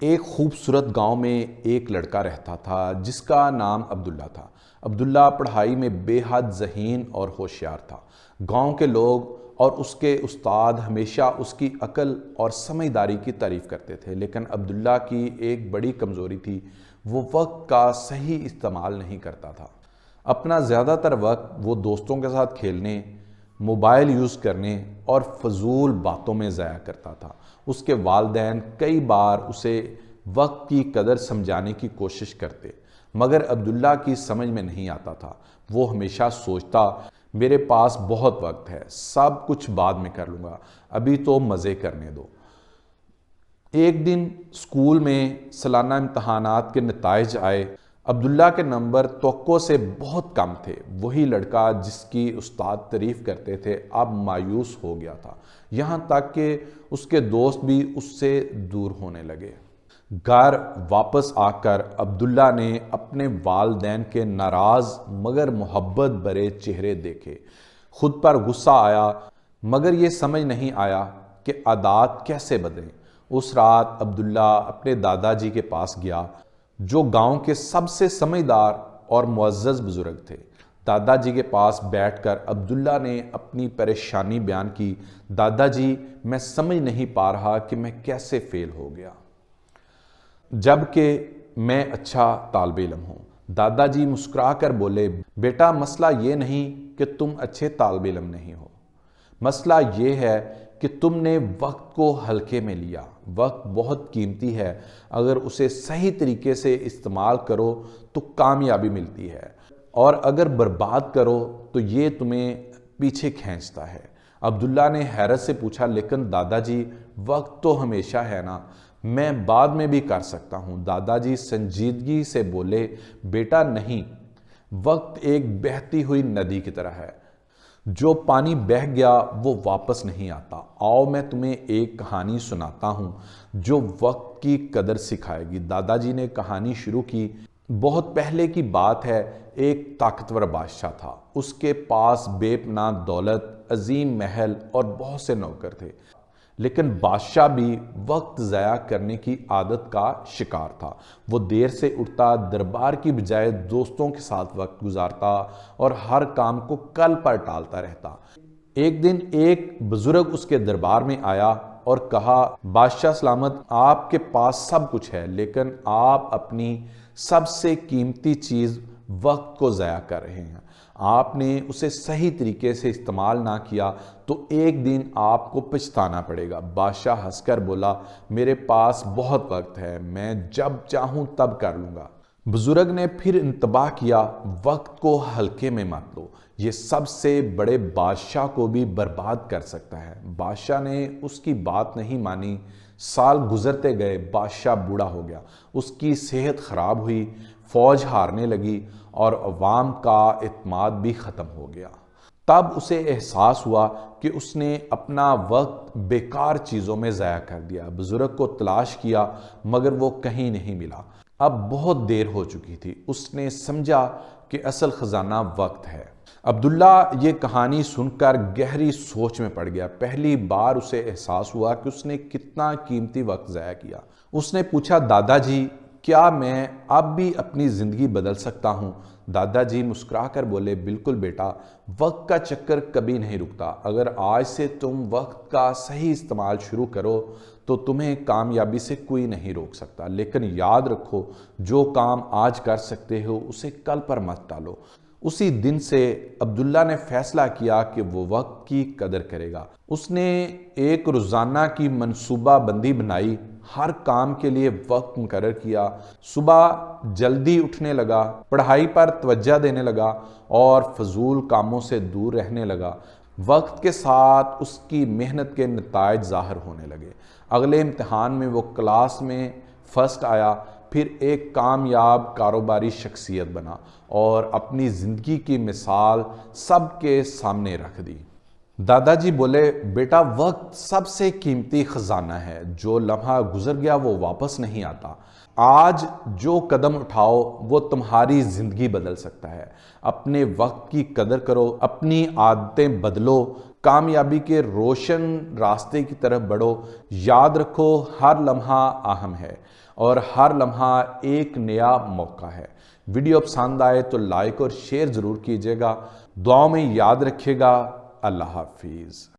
ایک خوبصورت گاؤں میں ایک لڑکا رہتا تھا جس کا نام عبداللہ تھا۔ عبداللہ پڑھائی میں بے حد ذہین اور ہوشیار تھا۔ گاؤں کے لوگ اور اس کے استاد ہمیشہ اس کی عقل اور سمجھداری کی تعریف کرتے تھے، لیکن عبداللہ کی ایک بڑی کمزوری تھی، وہ وقت کا صحیح استعمال نہیں کرتا تھا۔ اپنا زیادہ تر وقت وہ دوستوں کے ساتھ کھیلنے، موبائل یوز کرنے اور فضول باتوں میں ضائع کرتا تھا۔ اس کے والدین کئی بار اسے وقت کی قدر سمجھانے کی کوشش کرتے، مگر عبداللہ کی سمجھ میں نہیں آتا تھا۔ وہ ہمیشہ سوچتا، میرے پاس بہت وقت ہے، سب کچھ بعد میں کر لوں گا، ابھی تو مزے کرنے دو۔ ایک دن اسکول میں سالانہ امتحانات کے نتائج آئے۔ عبداللہ کے نمبر توقع سے بہت کم تھے۔ وہی لڑکا جس کی استاد تعریف کرتے تھے اب مایوس ہو گیا تھا، یہاں تک کہ اس کے دوست بھی اس سے دور ہونے لگے۔ گھر واپس آ کر عبداللہ نے اپنے والدین کے ناراض مگر محبت بھرے چہرے دیکھے۔ خود پر غصہ آیا، مگر یہ سمجھ نہیں آیا کہ عادات کیسے بدلیں۔ اس رات عبداللہ اپنے دادا جی کے پاس گیا، جو گاؤں کے سب سے سمجھدار اور معزز بزرگ تھے۔ دادا جی کے پاس بیٹھ کر عبداللہ نے اپنی پریشانی بیان کی۔ دادا جی، میں سمجھ نہیں پا رہا کہ میں کیسے فیل ہو گیا، جبکہ میں اچھا طالب علم ہوں۔ دادا جی مسکرا کر بولے، بیٹا مسئلہ یہ نہیں کہ تم اچھے طالب علم نہیں ہو، مسئلہ یہ ہے کہ تم نے وقت کو ہلکے میں لیا۔ وقت بہت قیمتی ہے، اگر اسے صحیح طریقے سے استعمال کرو تو کامیابی ملتی ہے، اور اگر برباد کرو تو یہ تمہیں پیچھے کھینچتا ہے۔ عبداللہ نے حیرت سے پوچھا، لیکن دادا جی وقت تو ہمیشہ ہے نا، میں بعد میں بھی کر سکتا ہوں۔ دادا جی سنجیدگی سے بولے، بیٹا نہیں، وقت ایک بہتی ہوئی ندی کی طرح ہے، جو پانی بہہ گیا وہ واپس نہیں آتا۔ آؤ میں تمہیں ایک کہانی سناتا ہوں جو وقت کی قدر سکھائے گی۔ دادا جی نے کہانی شروع کی۔ بہت پہلے کی بات ہے، ایک طاقتور بادشاہ تھا۔ اس کے پاس بے پناہ دولت، عظیم محل اور بہت سے نوکر تھے، لیکن بادشاہ بھی وقت ضائع کرنے کی عادت کا شکار تھا۔ وہ دیر سے اٹھتا، دربار کی بجائے دوستوں کے ساتھ وقت گزارتا اور ہر کام کو کل پر ٹالتا رہتا۔ ایک دن ایک بزرگ اس کے دربار میں آیا اور کہا، بادشاہ سلامت، آپ کے پاس سب کچھ ہے، لیکن آپ اپنی سب سے قیمتی چیز وقت کو ضائع کر رہے ہیں۔ آپ نے اسے صحیح طریقے سے استعمال نہ کیا تو ایک دن آپ کو پچھتانا پڑے گا۔ بادشاہ ہنس کر بولا، میرے پاس بہت وقت ہے، میں جب چاہوں تب کر لوں گا۔ بزرگ نے پھر انتباہ کیا، وقت کو ہلکے میں مت لو، یہ سب سے بڑے بادشاہ کو بھی برباد کر سکتا ہے۔ بادشاہ نے اس کی بات نہیں مانی۔ سال گزرتے گئے، بادشاہ بوڑھا ہو گیا، اس کی صحت خراب ہوئی، فوج ہارنے لگی اور عوام کا اعتماد بھی ختم ہو گیا۔ تب اسے احساس ہوا کہ اس نے اپنا وقت بیکار چیزوں میں ضائع کر دیا۔ بزرگ کو تلاش کیا، مگر وہ کہیں نہیں ملا۔ اب بہت دیر ہو چکی تھی۔ اس نے سمجھا کہ اصل خزانہ وقت ہے۔ عبداللہ یہ کہانی سن کر گہری سوچ میں پڑ گیا۔ پہلی بار اسے احساس ہوا کہ اس نے کتنا قیمتی وقت ضائع کیا۔ اس نے پوچھا، دادا جی، کیا میں اب بھی اپنی زندگی بدل سکتا ہوں؟ دادا جی مسکرا کر بولے، بالکل بیٹا، وقت کا چکر کبھی نہیں رکتا۔ اگر آج سے تم وقت کا صحیح استعمال شروع کرو تو تمہیں کامیابی سے کوئی نہیں روک سکتا، لیکن یاد رکھو، جو کام آج کر سکتے ہو اسے کل پر مت ٹالو۔ اسی دن سے عبداللہ نے فیصلہ کیا کہ وہ وقت کی قدر کرے گا۔ اس نے ایک روزانہ کی منصوبہ بندی بنائی، ہر کام کے لیے وقت مقرر کیا۔ صبح جلدی اٹھنے لگا، پڑھائی پر توجہ دینے لگا اور فضول کاموں سے دور رہنے لگا۔ وقت کے ساتھ اس کی محنت کے نتائج ظاہر ہونے لگے۔ اگلے امتحان میں وہ کلاس میں فرسٹ آیا، پھر ایک کامیاب کاروباری شخصیت بنا اور اپنی زندگی کی مثال سب کے سامنے رکھ دی۔ دادا جی بولے، بیٹا، وقت سب سے قیمتی خزانہ ہے، جو لمحہ گزر گیا وہ واپس نہیں آتا۔ آج جو قدم اٹھاؤ وہ تمہاری زندگی بدل سکتا ہے۔ اپنے وقت کی قدر کرو، اپنی عادتیں بدلو، کامیابی کے روشن راستے کی طرف بڑھو۔ یاد رکھو ہر لمحہ اہم ہے اور ہر لمحہ ایک نیا موقع ہے۔ ویڈیو پسند آئے تو لائک اور شیئر ضرور کیجیے گا۔ دعاؤں میں یاد رکھیے گا۔ اللہ حافظ۔